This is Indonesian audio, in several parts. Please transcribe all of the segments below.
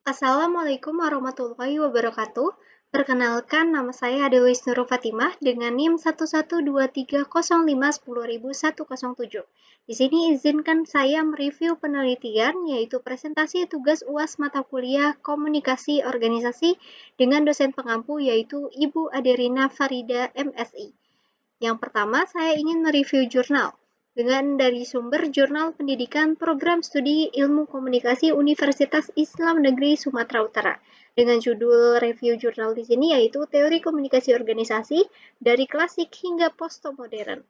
Assalamualaikum warahmatullahi wabarakatuh. Perkenalkan, nama saya Dewi Nurul Fatimah dengan NIM 11230510107. Di sini izinkan saya mereview penelitian, yaitu presentasi tugas UAS mata kuliah Komunikasi Organisasi dengan dosen pengampu, yaitu Ibu Aderina Farida MSI. Yang pertama, saya ingin mereview jurnal dengan dari sumber Jurnal Pendidikan Program Studi Ilmu Komunikasi Universitas Islam Negeri Sumatera Utara. Dengan judul review jurnal di sini yaitu Teori Komunikasi Organisasi dari Klasik hingga Postmodern.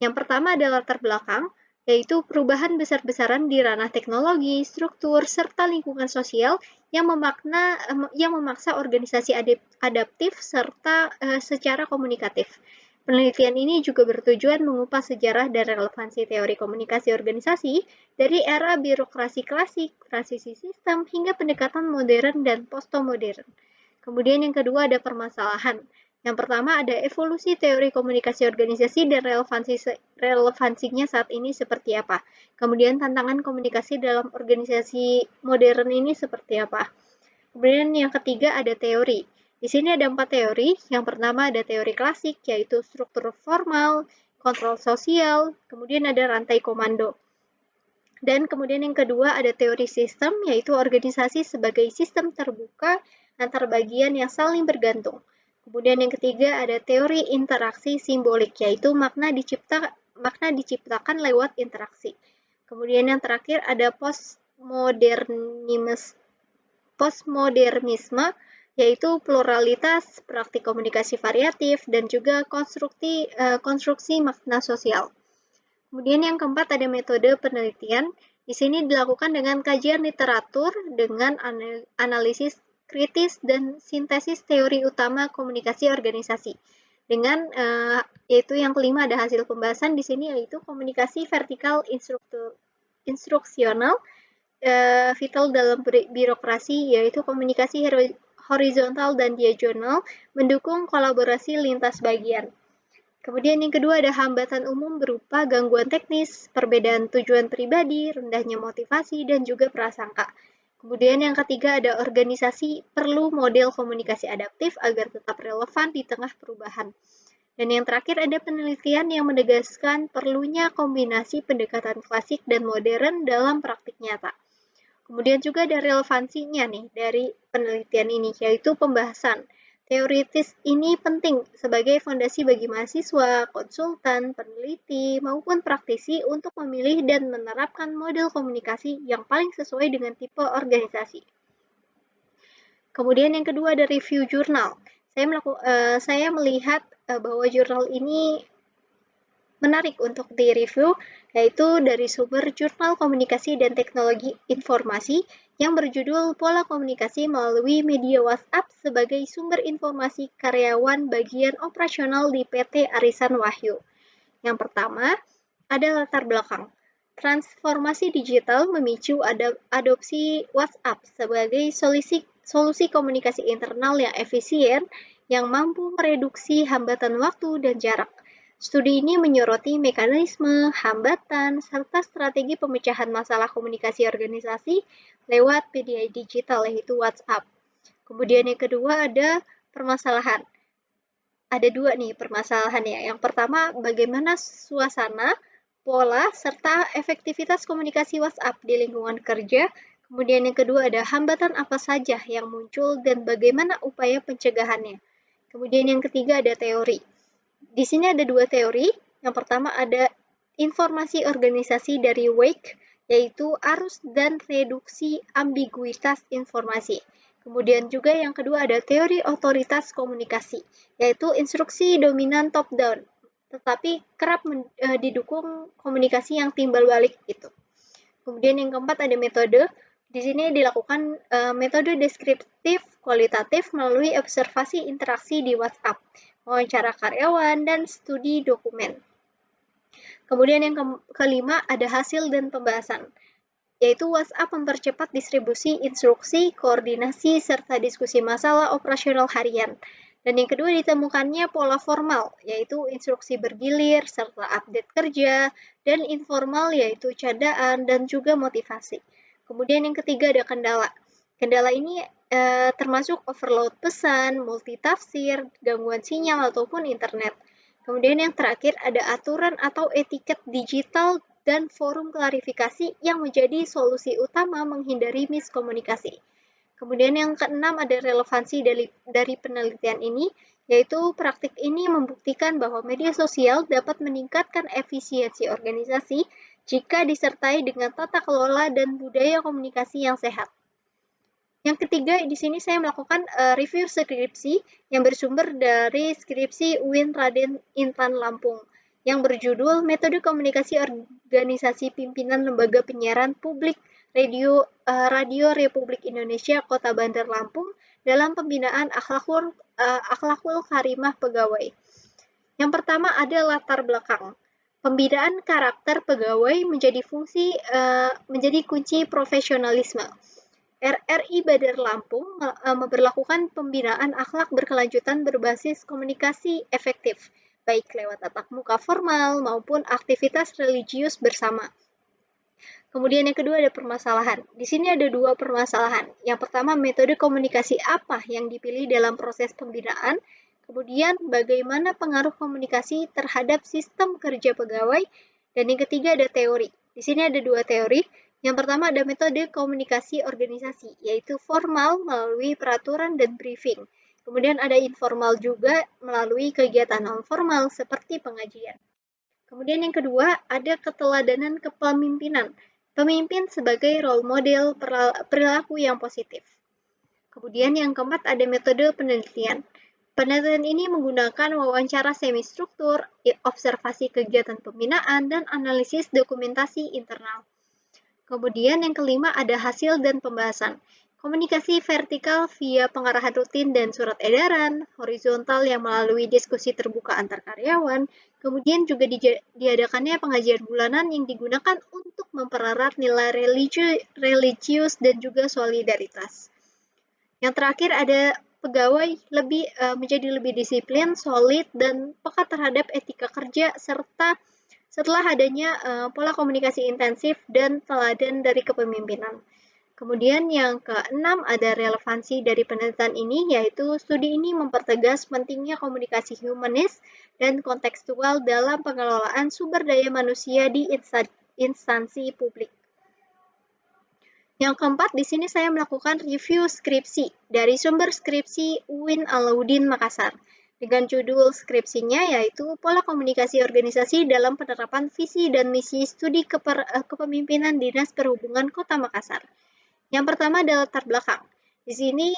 Yang pertama adalah latar belakang, yaitu perubahan besar-besaran di ranah teknologi, struktur, serta lingkungan sosial yang memaksa organisasi adaptif serta secara komunikatif. Penelitian ini juga bertujuan mengupas sejarah dan relevansi teori komunikasi organisasi dari era birokrasi klasik, transisi sistem, hingga pendekatan modern dan postmodern. Kemudian yang kedua ada permasalahan. Yang pertama ada evolusi teori komunikasi organisasi dan relevansinya saat ini seperti apa. Kemudian tantangan komunikasi dalam organisasi modern ini seperti apa. Kemudian yang ketiga ada teori. Di sini ada 4 teori. Yang pertama ada teori klasik, yaitu struktur formal, kontrol sosial, kemudian ada rantai komando. Dan kemudian yang kedua ada teori sistem, yaitu organisasi sebagai sistem terbuka antar bagian yang saling bergantung. Kemudian yang ketiga ada teori interaksi simbolik, yaitu makna diciptakan lewat interaksi. Kemudian yang terakhir ada postmodernisme, yaitu pluralitas, praktik komunikasi variatif, dan juga konstruksi makna sosial. Kemudian yang keempat ada metode penelitian. Di sini dilakukan dengan kajian literatur dengan analisis kritis dan sintesis teori utama komunikasi organisasi. Dengan yaitu yang kelima ada hasil pembahasan di sini yaitu komunikasi vertikal instruksional, vital dalam birokrasi yaitu komunikasi horizontal dan diagonal mendukung kolaborasi lintas bagian. Kemudian yang kedua ada hambatan umum berupa gangguan teknis, perbedaan tujuan pribadi, rendahnya motivasi, dan juga prasangka. Kemudian yang ketiga ada organisasi perlu model komunikasi adaptif agar tetap relevan di tengah perubahan. Dan yang terakhir ada penelitian yang menegaskan perlunya kombinasi pendekatan klasik dan modern dalam praktik nyata. Kemudian juga ada relevansinya nih dari penelitian ini, yaitu pembahasan. Teoritis ini penting sebagai fondasi bagi mahasiswa, konsultan, peneliti, maupun praktisi untuk memilih dan menerapkan model komunikasi yang paling sesuai dengan tipe organisasi. Kemudian yang kedua ada review jurnal. Saya melihat bahwa jurnal ini menarik untuk direview, yaitu dari sumber Jurnal Komunikasi dan Teknologi Informasi yang berjudul Pola Komunikasi Melalui Media WhatsApp sebagai Sumber Informasi Karyawan Bagian Operasional di PT Arisan Wahyu. Yang pertama, ada latar belakang. Transformasi digital memicu adopsi WhatsApp sebagai solusi komunikasi internal yang efisien yang mampu mereduksi hambatan waktu dan jarak. Studi ini menyoroti mekanisme, hambatan, serta strategi pemecahan masalah komunikasi organisasi lewat media digital yaitu WhatsApp. Kemudian yang kedua ada permasalahan. Ada dua nih permasalahannya. Yang pertama, bagaimana suasana, pola, serta efektivitas komunikasi WhatsApp di lingkungan kerja. Kemudian yang kedua ada hambatan apa saja yang muncul dan bagaimana upaya pencegahannya. Kemudian yang ketiga ada teori. Di sini ada dua teori. Yang pertama ada informasi organisasi dari Wake, yaitu arus dan reduksi ambiguitas informasi. Kemudian juga yang kedua ada teori otoritas komunikasi, yaitu instruksi dominan top-down, tetapi kerap didukung komunikasi yang timbal balik gitu. Kemudian yang keempat ada metode. Di sini dilakukan metode deskriptif kualitatif melalui observasi interaksi di WhatsApp, wawancara karyawan, dan studi dokumen. Kemudian yang kelima ada hasil dan pembahasan, yaitu WhatsApp mempercepat distribusi instruksi, koordinasi, serta diskusi masalah operasional harian. Dan yang kedua ditemukannya pola formal, yaitu instruksi bergilir, serta update kerja, dan informal, yaitu candaan dan juga motivasi. Kemudian yang ketiga ada kendala. Kendala ini termasuk overload pesan, multitafsir, gangguan sinyal, ataupun internet. Kemudian yang terakhir ada aturan atau etiket digital dan forum klarifikasi yang menjadi solusi utama menghindari miskomunikasi. Kemudian yang keenam ada relevansi dari penelitian ini, yaitu praktik ini membuktikan bahwa media sosial dapat meningkatkan efisiensi organisasi jika disertai dengan tata kelola dan budaya komunikasi yang sehat. Yang ketiga, di sini saya melakukan review skripsi yang bersumber dari skripsi UIN Raden Intan Lampung yang berjudul Metode Komunikasi Organisasi Pimpinan Lembaga Penyiaran Publik Radio Republik Indonesia Kota Bandar Lampung dalam pembinaan akhlakul karimah pegawai. Yang pertama ada latar belakang. Pembinaan karakter pegawai menjadi kunci profesionalisme. RRI Bandar Lampung memberlakukan pembinaan akhlak berkelanjutan berbasis komunikasi efektif, baik lewat tatap muka formal maupun aktivitas religius bersama. Kemudian yang kedua ada permasalahan. Di sini ada dua permasalahan. Yang pertama, metode komunikasi apa yang dipilih dalam proses pembinaan. Kemudian, bagaimana pengaruh komunikasi terhadap sistem kerja pegawai. Dan yang ketiga ada teori. Di sini ada dua teori. Yang pertama ada metode komunikasi organisasi, yaitu formal melalui peraturan dan briefing. Kemudian ada informal juga melalui kegiatan non-formal seperti pengajian. Kemudian yang kedua ada keteladanan kepemimpinan. Pemimpin sebagai role model perilaku yang positif. Kemudian yang keempat ada metode penelitian. Penelitian ini menggunakan wawancara semi-struktur, observasi kegiatan pembinaan, dan analisis dokumentasi internal. Kemudian yang kelima ada hasil dan pembahasan. Komunikasi vertikal via pengarahan rutin dan surat edaran, horizontal yang melalui diskusi terbuka antar karyawan, kemudian juga diadakannya pengajian bulanan yang digunakan untuk mempererat nilai religius dan juga solidaritas. Yang terakhir ada pegawai menjadi lebih disiplin, solid, dan peka terhadap etika kerja serta setelah adanya pola komunikasi intensif dan teladan dari kepemimpinan. Kemudian yang keenam ada relevansi dari penelitian ini, yaitu studi ini mempertegas pentingnya komunikasi humanis dan kontekstual dalam pengelolaan sumber daya manusia di instansi publik. Yang keempat, di sini saya melakukan review skripsi dari sumber skripsi UIN Alauddin Makassar dengan judul skripsinya yaitu Pola Komunikasi Organisasi dalam Penerapan Visi dan Misi Studi Kepemimpinan Dinas Perhubungan Kota Makassar. Yang pertama adalah latar belakang. Di sini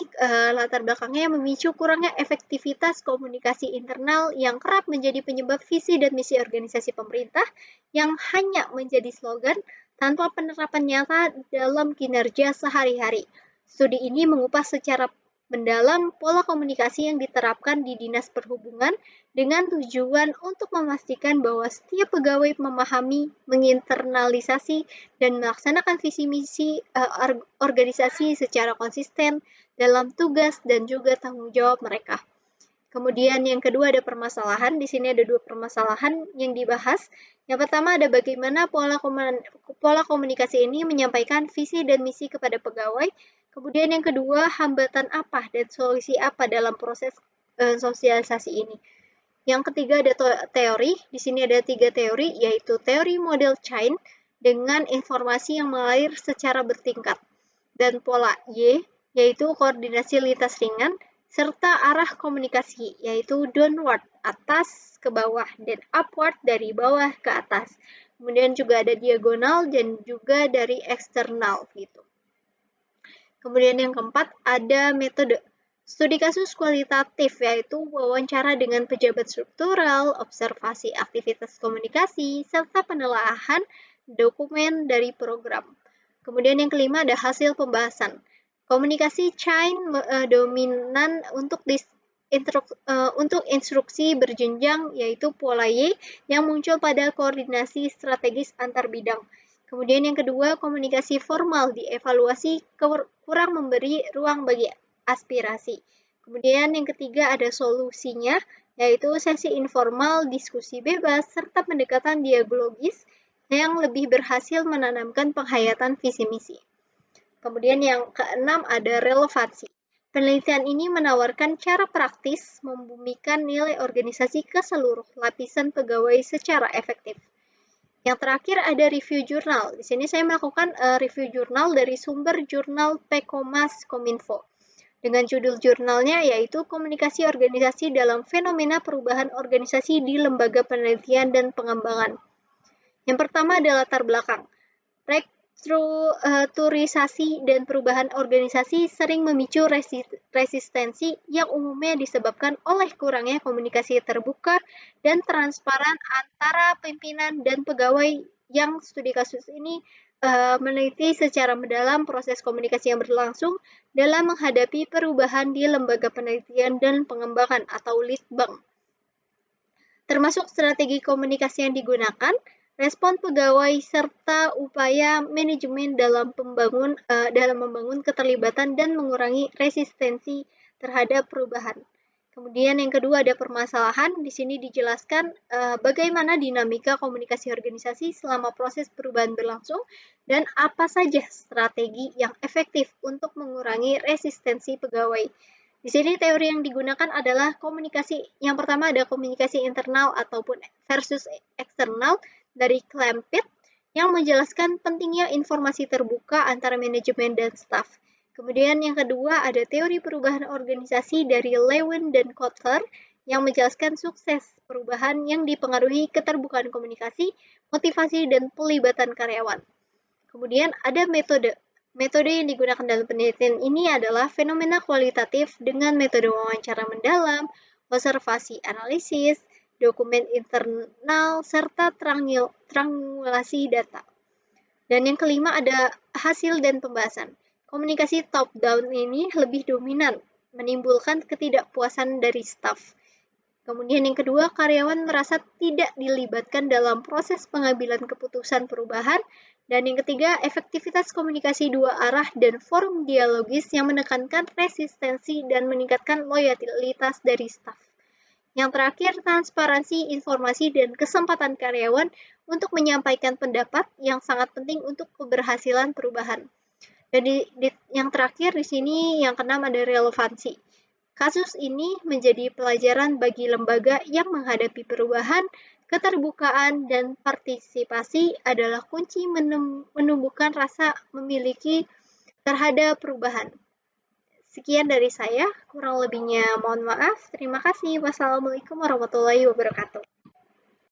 latar belakangnya memicu kurangnya efektivitas komunikasi internal yang kerap menjadi penyebab visi dan misi organisasi pemerintah yang hanya menjadi slogan tanpa penerapan nyata dalam kinerja sehari-hari. Studi ini mengupas secara mendalam pola komunikasi yang diterapkan di Dinas Perhubungan dengan tujuan untuk memastikan bahwa setiap pegawai memahami, menginternalisasi, dan melaksanakan visi misi organisasi secara konsisten dalam tugas dan juga tanggung jawab mereka. Kemudian yang kedua ada permasalahan. Di sini ada dua permasalahan yang dibahas. Yang pertama ada bagaimana pola komunikasi ini menyampaikan visi dan misi kepada pegawai. Kemudian yang kedua, hambatan apa dan solusi apa dalam proses sosialisasi ini. Yang ketiga ada teori. Di sini ada 3 teori, yaitu teori model chain dengan informasi yang mengalir secara bertingkat. Dan pola Y, yaitu koordinasi lintas ringan, serta arah komunikasi, yaitu downward, atas ke bawah, dan upward, dari bawah ke atas. Kemudian juga ada diagonal dan juga dari eksternal gitu. Kemudian yang keempat ada metode. Studi kasus kualitatif yaitu wawancara dengan pejabat struktural, observasi aktivitas komunikasi, serta penelaahan dokumen dari program. Kemudian yang kelima ada hasil pembahasan. Komunikasi chain dominan untuk instruksi berjenjang yaitu pola Y yang muncul pada koordinasi strategis antar bidang. Kemudian yang kedua, komunikasi formal dievaluasi kurang memberi ruang bagi aspirasi. Kemudian yang ketiga ada solusinya, yaitu sesi informal, diskusi bebas, serta pendekatan dialogis yang lebih berhasil menanamkan penghayatan visi misi. Kemudian yang keenam ada relevansi. Penelitian ini menawarkan cara praktis membumikan nilai organisasi ke seluruh lapisan pegawai secara efektif. Yang terakhir ada review jurnal. Di sini saya melakukan review jurnal dari sumber jurnal Pekomas Kominfo. Dengan judul jurnalnya yaitu Komunikasi Organisasi dalam Fenomena Perubahan Organisasi di Lembaga Penelitian dan Pengembangan. Yang pertama adalah latar belakang. Restrukturisasi dan perubahan organisasi sering memicu resistensi yang umumnya disebabkan oleh kurangnya komunikasi terbuka dan transparan antara pimpinan dan pegawai. Yang studi kasus ini meneliti secara mendalam proses komunikasi yang berlangsung dalam menghadapi perubahan di lembaga penelitian dan pengembangan atau litbang, termasuk strategi komunikasi yang digunakan, respon pegawai, serta upaya manajemen dalam membangun keterlibatan dan mengurangi resistensi terhadap perubahan. Kemudian yang kedua ada permasalahan. Di sini dijelaskan bagaimana dinamika komunikasi organisasi selama proses perubahan berlangsung dan apa saja strategi yang efektif untuk mengurangi resistensi pegawai. Di sini teori yang digunakan adalah komunikasi. Yang pertama ada komunikasi internal ataupun versus eksternal dari Clampett yang menjelaskan pentingnya informasi terbuka antara manajemen dan staf. Kemudian yang kedua ada teori perubahan organisasi dari Lewin dan Kotler yang menjelaskan sukses perubahan yang dipengaruhi keterbukaan komunikasi, motivasi, dan pelibatan karyawan. Kemudian ada metode. Metode yang digunakan dalam penelitian ini adalah fenomena kualitatif dengan metode wawancara mendalam, observasi analisis, dokumen internal, serta triangulasi data. Dan yang kelima ada hasil dan pembahasan. Komunikasi top-down ini lebih dominan, menimbulkan ketidakpuasan dari staf. Kemudian yang kedua, karyawan merasa tidak dilibatkan dalam proses pengambilan keputusan perubahan. Dan yang ketiga, efektivitas komunikasi dua arah dan forum dialogis yang menekankan resistensi dan meningkatkan loyalitas dari staf. Yang terakhir, transparansi informasi dan kesempatan karyawan untuk menyampaikan pendapat yang sangat penting untuk keberhasilan perubahan. Dan yang terakhir di sini yang keenam ada relevansi. Kasus ini menjadi pelajaran bagi lembaga yang menghadapi perubahan, keterbukaan, dan partisipasi adalah kunci menumbuhkan rasa memiliki terhadap perubahan. Sekian dari saya, kurang lebihnya mohon maaf. Terima kasih. Wassalamualaikum warahmatullahi wabarakatuh.